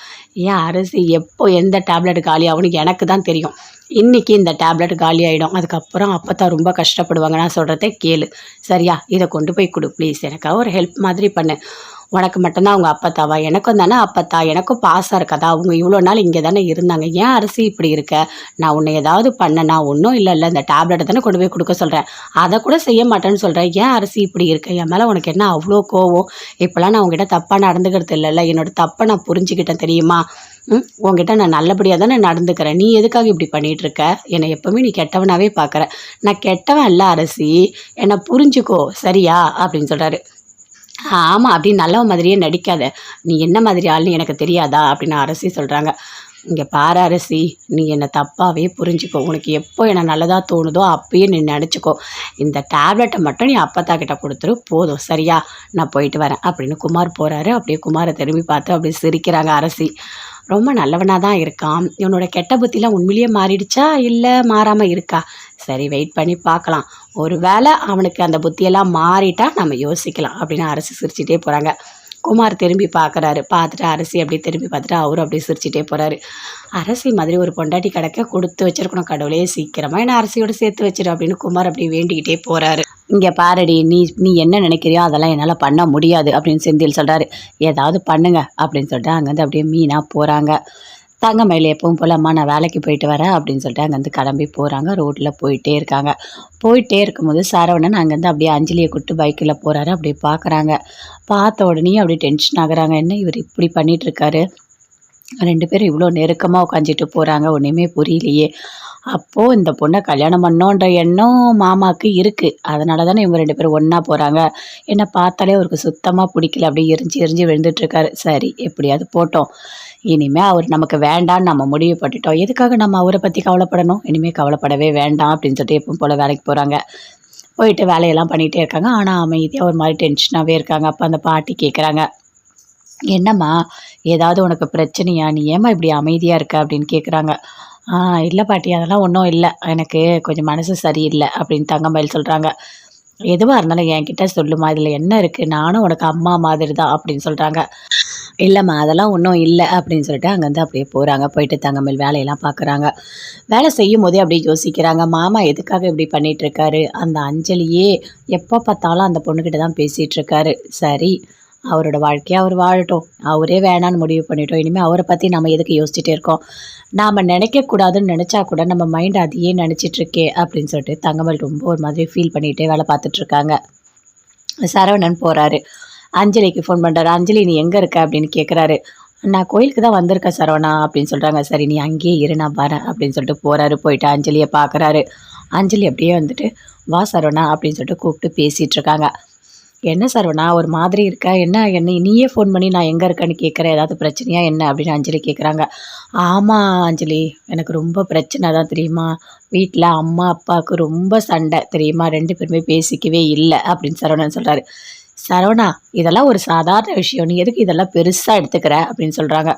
அரசி எப்போ எந்த டேப்லெட் காலி ஆகும்னு எனக்கு தான் தெரியும், இன்றைக்கி இந்த டேப்லெட் காலி ஆகிடும், அதுக்கப்புறம் அப்பத்தா ரொம்ப கஷ்டப்படுவாங்க, நான் சொல்கிறத கேளு சரியா, இதை கொண்டு போய் கொடு ப்ளீஸ், எனக்காக ஒரு ஹெல்ப் மாதிரி பண்ணு, உனக்கு மட்டும்தான் அவங்க அப்பத்தாவா, எனக்கும் தானே அப்பத்தா, எனக்கும் பாசம் இருக்காதா, அவங்க இவ்வளோ நாள் இங்கே தானே இருந்தாங்க, ஏன் அரசி இப்படி இருக்க, நான் உன்னை ஏதாவது பண்ணனா, ஒன்றும் இல்லை இந்த டேப்லெட்டை தானே கொண்டு போய் கொடுக்க சொல்கிறேன், அதை கூட செய்ய மாட்டேன்னு சொல்கிறேன், ஏன் அரசி இப்படி இருக்க, என் மேலே உனக்கு என்ன அவ்வளோ கோவம், இப்போலாம் நான் உங்ககிட்ட தப்பாக நடந்துக்கிறது இல்லைல்ல, என்னோடய தப்பை நான் புரிஞ்சுக்கிட்டேன் தெரியுமா, உங்ககிட்ட நான் நல்லபடியாக தானே நடந்துக்கிறேன், நீ எதுக்காக இப்படி பண்ணிகிட்ருக்க, என்னை எப்போவுமே நீ கெட்டவனாகவே பார்க்குற, நான் கெட்டவன் இல்லை அரசி, என்னை புரிஞ்சுக்கோ சரியா அப்படின்னு சொல்கிறாரு. ஆமாம் அப்படின்னு நல்லவ மாதிரியே நடிக்காத, நீ என்ன மாதிரி ஆள்னு எனக்கு தெரியாதா அப்படின்னு அரசி சொல்கிறாங்க. இங்கே பாரு அரசி, நீ என்னை தப்பாகவே புரிஞ்சுக்கோ, உனக்கு எப்போ என்னை நல்லதாக தோணுதோ அப்பயே நீ நினச்சிக்கோ, இந்த டேப்லெட்டை மட்டும் நீ அப்பத்தா கிட்ட கொடுத்துரு போதும் சரியா, நான் போயிட்டு வரேன் அப்படின்னு குமார் போகிறாரு. அப்படியே குமாரை திரும்பி பார்த்து அப்படியே சிரிக்கிறாங்க அரசி. ரொம்ப நல்லவனாக தான் இருக்கான், இவனோட கெட்ட புத்திலாம் உண்மையிலேயே மாறிடுச்சா இல்லை மாறாமல் இருக்கா, சரி வெயிட் பண்ணி பார்க்கலாம், ஒரு வேளை அவனுக்கு அந்த புத்தியெல்லாம் மாறிட்டா நம்ம யோசிக்கலாம் அப்படின்னு அரசி சிரிச்சிட்டே போகிறாங்க. குமார் திரும்பி பார்க்குறாரு, பார்த்துட்டு அரசி அப்படியே திரும்பி பார்த்துட்டு அவரும் அப்படியே சிரிச்சிட்டே போகிறாரு. அரசி மாதிரி ஒரு பொண்டாட்டி கிடக்க கொடுத்து வச்சிருக்கணும் கடவுளே, சீக்கிரமாக என்ன அரசியோடு சேர்த்து வச்சிரு அப்படின்னு குமார் அப்படியே வேண்டிக்கிட்டே போகிறாரு. இங்கே பாரடி, நீ என்ன நினைக்கிறியோ அதெல்லாம் என்னால் பண்ண முடியாது அப்படின்னு செந்தில் சொல்கிறாரு. ஏதாவது பண்ணுங்க அப்படின்னு சொல்லிட்டு அங்கேருந்து அப்படியே மீனாக போகிறாங்க. தங்கமயில் எப்பவும் போல் அம்மா நான் வேலைக்கு போயிட்டு வரேன் அப்படின்னு சொல்லிட்டு அங்கேருந்து கிளம்பி போகிறாங்க. ரோட்டில் போயிட்டே இருக்காங்க. போயிட்டே இருக்கும்போது சரவணன் அங்கேருந்து அப்படியே அஞ்சலியை கூப்பிட்டு பைக்கில் போகிறாரு. அப்படியே பார்க்குறாங்க. பார்த்த உடனே அப்படியே டென்ஷன் ஆகுறாங்க, என்ன இவர் இப்படி பண்ணிகிட்ருக்காரு, 2 பேரும் இவ்வளோ நெருக்கமாக உட்காந்துட்டு போகிறாங்க, ஒன்றுமே புரியலையே. அப்போது இந்த பொண்ணை கல்யாணம் பண்ணோன்ற எண்ணம் மாமாவுக்கு இருக்குது, அதனால தானே இவங்க 2 பேரும் ஒன்றா போகிறாங்க. என்னை பார்த்தாலே அவருக்கு சுத்தமாக பிடிக்கல, அப்படியே எரிஞ்சு விழுந்துட்டுருக்காரு. சரி எப்படியாவது போட்டோம், இனிமேல் அவர் நமக்கு வேண்டான்னு நம்ம முடிவு பண்ணிட்டோம், எதுக்காக நம்ம அவரை பற்றி கவலைப்படணும், இனிமேல் கவலைப்படவே வேண்டாம் அப்படின்னு சொல்லிட்டு எப்பவும் போல் வேலைக்கு போகிறாங்க. போயிட்டு வேலையெல்லாம் பண்ணிகிட்டே இருக்காங்க. ஆனால் அமைதியாக ஒரு மாதிரி டென்ஷனாகவே இருக்காங்க. அப்போ அந்த பாட்டி கேட்குறாங்க, என்னம்மா ஏதாவது உனக்கு பிரச்சனையா, நீ ஏம்மா இப்படி அமைதியாக இருக்க அப்படின்னு கேட்குறாங்க. இல்லை பாட்டி அதெல்லாம் ஒன்றும் இல்லை, எனக்கு கொஞ்சம் மனசு சரியில்லை அப்படின்னு தங்கமயில் சொல்கிறாங்க. எதுவாக இருந்தாலும் என்கிட்ட சொல்லுமா, இதில் என்ன இருக்குது, நானும் உனக்கு அம்மா மாதிரி தான் அப்படின்னு சொல்கிறாங்க. இல்லம்மா அதெல்லாம் ஒண்ணும் இல்ல அப்படின்னு சொல்லிட்டு அங்கருந்து அப்படியே போறாங்க. போயிட்டு தங்கமேல் வேலையெல்லாம் பார்க்குறாங்க. வேலை செய்யும்போதே அப்படியே யோசிக்கிறாங்க, மாமா எதுக்காக இப்படி பண்ணிட்டு இருக்காரு? அந்த அஞ்சலியே எப்ப பார்த்தாலும் அந்த பொண்ணுகிட்ட தான் பேசிட்டு இருக்காரு. சரி, அவரோட வாழ்க்கைய அவர் வாழட்டும். அவரே வேணான்னு முடிவு பண்ணிட்டோம். இனிமே அவர பத்தி நம்ம எதுக்கு யோசிச்சுட்டே இருக்கோம்? நாம நினைக்கக்கூடாதுன்னு நெனச்சா கூட நம்ம மைண்ட் அதையே நெனச்சிட்டு இருக்கே அப்படின்னு சொல்லிட்டு தங்கமேல் ரொம்ப ஒரு மாதிரி ஃபீல் பண்ணிட்டே வேலை பார்த்துட்டு இருக்காங்க. சரவணன் போறாரு. அஞ்சலிக்கு ஃபோன் பண்றாரு. "அஞ்சலி நீ எங்க இருக்க?" அப்படின்னு கேட்குறாரு. "நான் கோயிலுக்கு தான் வந்திருக்கேன் சரவணா" அப்படின்னு சொல்றாங்க. "சரி நீ அங்கேயே இரு நான் வரேன்" அப்படின்னு சொல்லிட்டு போறாரு. போயிட்டு அஞ்சலிய பார்க்குறாரு. அஞ்சலி அப்படியே வந்துட்டு, "வா சரவணா" அப்படின்னு சொல்லிட்டு கூப்பிட்டு பேசிட்டு இருக்காங்க. "என்ன சரவணா ஒரு மாதிரி இருக்க? என்ன என்ன நீயே ஃபோன் பண்ணி நான் எங்க இருக்கேன்னு கேட்குற. ஏதாவது பிரச்சனையா என்ன?" அப்படின்னு அஞ்சலி கேட்குறாங்க. "ஆமா அஞ்சலி, எனக்கு ரொம்ப பிரச்சனை தான் தெரியுமா? வீட்ல அம்மா, அப்பாவுக்கு ரொம்ப சண்டை தெரியுமா? 2 பேருமே பேசிக்கவே இல்ல" அப்படின்னு சரவணன் சொல்றாரு. "சரவணா, இதெல்லாம் ஒரு சாதாரண விஷயம். நீ எதுக்கு இதெல்லாம் பெருசா எடுத்துக்கிற?" அப்படின்னு சொல்றாங்க.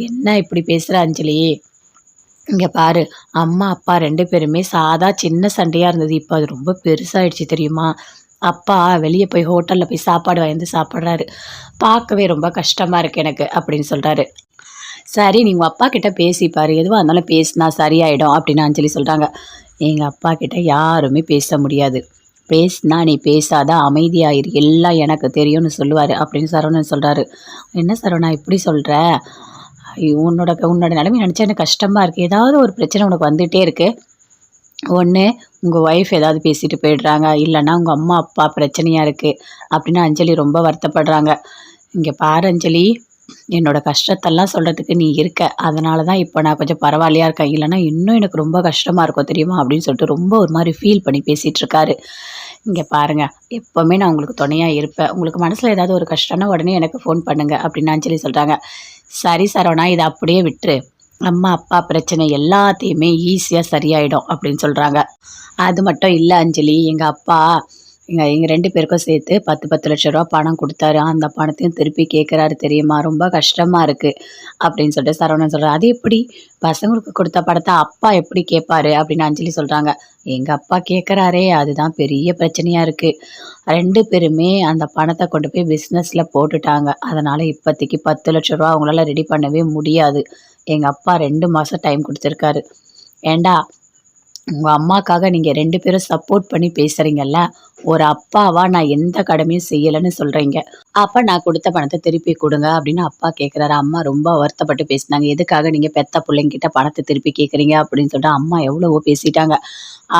"என்ன இப்படி பேசுற அஞ்சலி? இங்க பாரு, அம்மா, அப்பா 2 பேருமே சாதா சின்ன சண்டையா இருந்தது. இப்ப அது ரொம்ப பெருசாயிடுச்சு தெரியுமா? அப்பா வெளிய போய் ஹோட்டல்ல போய் சாப்பாடு வாங்கிட்டு வந்து சாப்பிடுறாரு. பார்க்கவே ரொம்ப கஷ்டமா இருக்கு எனக்கு" அப்படின்னு சொல்றாரு. "சரி நீ உங்க அப்பா கிட்ட பேசி பாரு. எதுவா இருந்தாலும் பேசினா சரியாயிடும்" அப்படின்னு அஞ்சலி சொல்றாங்க. "எங்க அப்பா கிட்ட யாருமே பேச முடியாது. பேசினா நீ பேசாத அமைதியா இரு. எல்லாம் எனக்கு தெரியும்னு சொல்லுவாரு" அப்படின்னு சரவணன் சொல்றாரு. "என்ன சரவணா இப்படி சொல்ற? உன்னோட உன்னோட நிலைமைய நினைச்சா எனக்கு கஷ்டமா இருக்கு. ஏதாவது ஒரு பிரச்சனை உனக்கு வந்துட்டே இருக்கு. ஒண்ணு உங்க ஒய்ஃப் ஏதாவது பேசிட்டு போயிடுறாங்க. இல்லன்னா உங்க அம்மா, அப்பா பிரச்சனையா இருக்கு" அப்படின்னு அஞ்சலி ரொம்ப வருத்தப்படுறாங்க. "இங்க பாரு அஞ்சலி, என்னோட கஷ்டத்தெல்லாம் சொல்றதுக்கு நீ இருக்க. அதனால தான் இப்ப நான் கொஞ்சம் பரவாயில்லையா இருக்கேன். இல்லன்னா இன்னும் எனக்கு ரொம்ப கஷ்டமா இருக்கும் தெரியுமா?" அப்படின்னு சொல்லிட்டு ரொம்ப ஒரு மாரி ஃபீல் பண்ணி பேசிட்டு இருக்காரு. "இங்க பாருங்க, எப்பவுமே நான் உங்களுக்கு துணையா இருப்பேன். உங்களுக்கு மனசுல ஏதாவது ஒரு கஷ்டம்னா உடனே எனக்கு ஃபோன் பண்ணுங்க" அப்படின்னு அஞ்சலி சொல்றாங்க. "சரி சரவணா, இத அப்படியே விட்டுரு. அம்மா, அப்பா பிரச்சனை எல்லாத்தையுமே ஈஸியா சரியாயிடும்" அப்படின்னு சொல்றாங்க. "அது மட்டும் இல்ல அஞ்சலி, எங்க அப்பா எங்க எங்க 2 பேருக்கும் சேர்த்து 10, 10 லட்ச ரூவா பணம் குடுத்தாரு. அந்த பணத்தையும் திருப்பி கேட்குறாரு தெரியுமா? ரொம்ப கஷ்டமா இருக்கு" அப்படின்னு சொல்லிட்டு சரவணன் சொல்றாரு. "அது எப்படி? பசங்களுக்கு குடுத்த பணத்த அப்பா எப்படி கேட்பாரு?" அப்படின்னு அஞ்சலி சொல்றாங்க. "எங்க அப்பா கேட்குறாரே, அதுதான் பெரிய பிரச்சனையா இருக்கு. 2 பேருமே அந்த பணத்த கொண்டு போய் பிசினஸ்ல போட்டுட்டாங்க. அதனால இப்போதைக்கு 10 லட்ச ரூவா அவங்களால ரெடி பண்ணவே முடியாது. எங்க அப்பா 2 மாசம் டைம் குடுத்துருக்காரு. ஏன்டா உங்க அம்மாக்காக நீங்க 2 பேரும் சப்போர்ட் பண்ணி பேசுறீங்கல்ல, ஒரு அப்பாவா நான் எந்த கடமையும் செய்யலன்னு சொல்றீங்க. அப்ப நான் குடுத்த பணத்த திருப்பி குடுங்க" அப்படின்னு அப்பா கேட்குறாரு. அம்மா ரொம்ப வருத்தப்பட்டு பேசினாங்க. "எதுக்காக நீங்க பெத்த புள்ளைங்கிட்ட பணத்த திருப்பி கேட்குறீங்க?" அப்படின்னு சொல்லிட்டு அம்மா எவ்வளவோ பேசிட்டாங்க.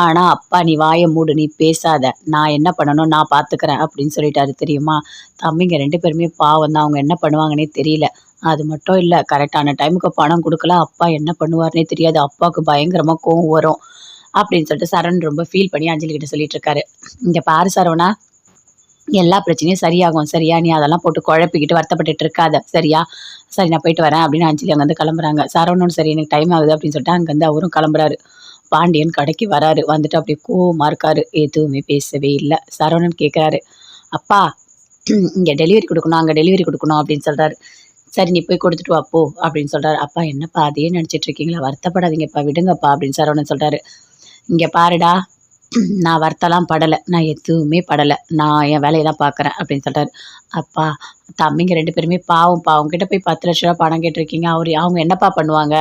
ஆனா, "அப்பா நீ வாய மூடு, நீ பேசாத. நான் என்ன பண்ணணும் நான் பார்த்துக்கிறேன்" அப்படின்னு சொல்லிட்டாரு தெரியுமா? தம்பிங்க 2 பேருமே பாவம் தான். அவங்க என்ன பண்ணுவாங்கன்னே தெரியல. அது மட்டும் இல்ல, கரெக்டான டைமுக்கு பணம் குடுக்கல. அப்பா என்ன பண்ணுவாருன்னே தெரியாது. அப்பாவுக்கு பயங்கரமா கோவம் வரும். அப்படின்னு சொல்லிட்டு சரவணன் ரொம்ப ஃபீல் பண்ணி அஞ்சலி கிட்ட சொல்லிட்டு இருக்காரு. "இங்க பாரு சரவணா, எல்லா பிரச்சனையும் சரியாகும் சரியா? நீ அதெல்லாம் போட்டு குழப்பிக்கிட்டு வருத்தப்பட்டுட்டு இருக்காத சரியா? சரி நான் போயிட்டு வரேன்" அப்படின்னு அஞ்சலி அங்கேருந்து கிளம்புறாங்க. சரவணனும் சரி எனக்கு டைம் ஆகுது அப்படின்னு சொல்லிட்டு அங்கேருந்து அவரும் கிளம்புறாரு. பாண்டியன் கடைக்கு வராரு. வந்துட்டு அப்படியே கோவமா இருக்காரு. எதுவுமே பேசவே இல்ல. சரவணன் கேட்குறாரு, "அப்பா இங்க டெலிவரி குடுக்கணும், அங்க டெலிவரி குடுக்கணும்" அப்படின்னு சொல்றாரு. "சரி நீ போய் குடுத்துட்டு வா போ" அப்படின்னு சொல்றாரு. "அப்பா என்னப்பா அதையே நினைச்சிட்டு இருக்கீங்களா? வருத்தப்படாதீங்கப்பா, விடுங்கப்பா" அப்படின்னு சரவணன் சொல்றாரு. "இங்க பாருடா, நான் வருத்தலாம் படல. நான் எதுவுமே படல. நான் என் வேலைய தான் பார்க்குறேன்" அப்படின்னு சொல்றாரு. "அப்பா தம்பிங்க 2 பேருமே பாவம்ப்பா. அவங்ககிட்ட போய் ரூ. 10,00,000 பணம் கேட்டிருக்கீங்க. அவங்க என்னப்பா பண்ணுவாங்க?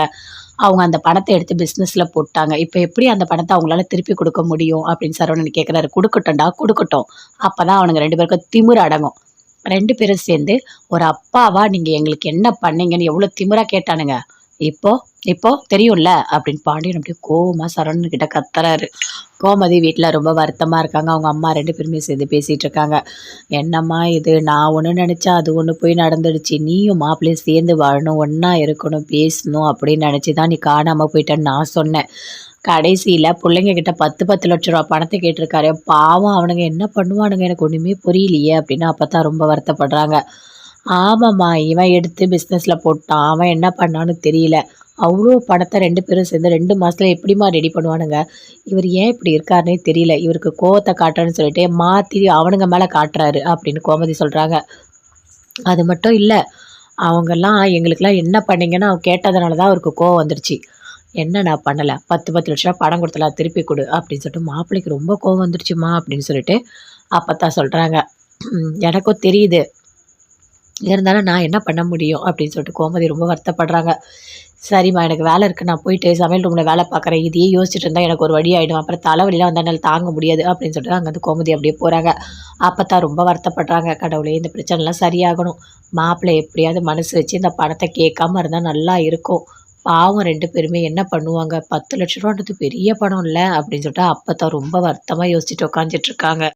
அவங்க அந்த பணத்த எடுத்து பிசினஸ்ல போட்டாங்க. இப்ப எப்படி அந்த பணத்த அவங்களால திருப்பி குடுக்க முடியும்?" அப்படின்னு சரவணன் கேட்குறாரு. "குடுக்கட்டும்டா, குடுக்கட்டும். அப்பதான் அவனுங்க 2 பேருக்கும் திமிரு அடங்கும்." 2 பேரும் சேர்ந்து, "ஒரு அப்பாவா நீங்க எங்களுக்கு என்ன பண்ணீங்கன்னு" எவ்வளோ திமிரா கேட்டானுங்க. இப்போ இப்போ தெரியும்ல அப்படின்னு பாண்டியன் அப்படியே கோவமா சரவணன் கிட்ட கத்துறாரு. கோமதி வீட்ல ரொம்ப வருத்தமா இருக்காங்க. அவங்க அம்மா 2 பேருமே சேர்ந்து பேசிட்டு இருக்காங்க. "என்னம்மா இது? நான் ஒண்ணு நெனச்சா அது ஒண்ணு போய் நடந்துடுச்சு. நீயும் மாப்பிள்ளையும் சேர்ந்து வாழணும், ஒண்ணா இருக்கணும், பேசணும் அப்படின்னு நெனச்சு தான் நீ காணாம போயிட்டன்னு நான் சொன்னேன். கடைசியில புள்ளைங்க கிட்ட 10, 10 லட்ச ரூவா பணத்த கேட்டிருக்காரே! பாவம் அவனுங்க என்ன பண்ணுவானுங்க? எனக்கு ஒண்ணுமே புரியலையே!" அப்படின்னு அப்பத்தா ரொம்ப வருத்தப்படுறாங்க. "ஆமாம்மா, இவன் எடுத்து பிசினஸ்ல போட்டான். அவன் என்ன பண்ணான்னு தெரியல. அவ்ளோ பணத்த 2 பேரும் சேர்ந்து 2 மாசத்துல எப்படிம்மா ரெடி பண்ணுவானுங்க? இவரு ஏன் இப்படி இருக்காருன்னே தெரியல. இவருக்கு கோவத்த காட்டுறேன்னு சொல்லிட்டு மாத்தி அவனுங்க மேல காட்டுறாரு" அப்படின்னு கோமதி சொல்றாங்க. "அது மட்டும் இல்ல, அவங்கலாம் எங்களுக்கெல்லாம் என்ன பண்ணீங்கன்னு அவன் கேட்டதுனால தான் அவருக்கு கோவம் வந்துருச்சு. என்ன நான் பண்ணல. 10, 10 லட்ச ரூவா பணம் குடுத்தல அத திருப்பி குடு" அப்படின்னு சொல்லிட்டு "மாப்பிள்ளைக்கு ரொம்ப கோவம் வந்துருச்சும்மா" அப்படின்னு சொல்லிட்டு அப்பத்தா சொல்றாங்க. "எனக்கும் தெரியுது. இருந்தாலும் நான் என்ன பண்ண முடியும் அப்படின்னு சொல்லிட்டு கோமதி ரொம்ப வருத்தப்படுறாங்க. சரிம்மா எனக்கு வேலை இருக்கு. நான் போயிட்டு சமையல் ரூம்ல வேலை பார்க்குறேன். இதையே யோசிச்சுட்டு இருந்தா எனக்கு ஒரு வழி ஆயிடும். அப்புறம் தலைவலிலாம் வந்தா என்னால தாங்க முடியாது அப்படின்னு சொல்லிட்டு அங்கேருந்து கோமதி அப்படியே போறாங்க. அப்பத்தா ரொம்ப வருத்தப்படுறாங்க. கடவுளே இந்த பிரச்சனைலாம் சரியாகணும். மாப்பிள்ளை எப்படியாவது மனசு வச்சு இந்த பணத்த கேட்காம இருந்தா நல்லா இருக்கும். பாவம் 2 பேருமே என்ன பண்ணுவாங்க? ரூ. 10,00,000ன்றது பெரிய பணம் இல்ல அப்படின்னு சொல்லிட்டு அப்பத்தா ரொம்ப வருத்தமா யோசிச்சுட்டு உட்காந்துட்டு இருக்காங்க.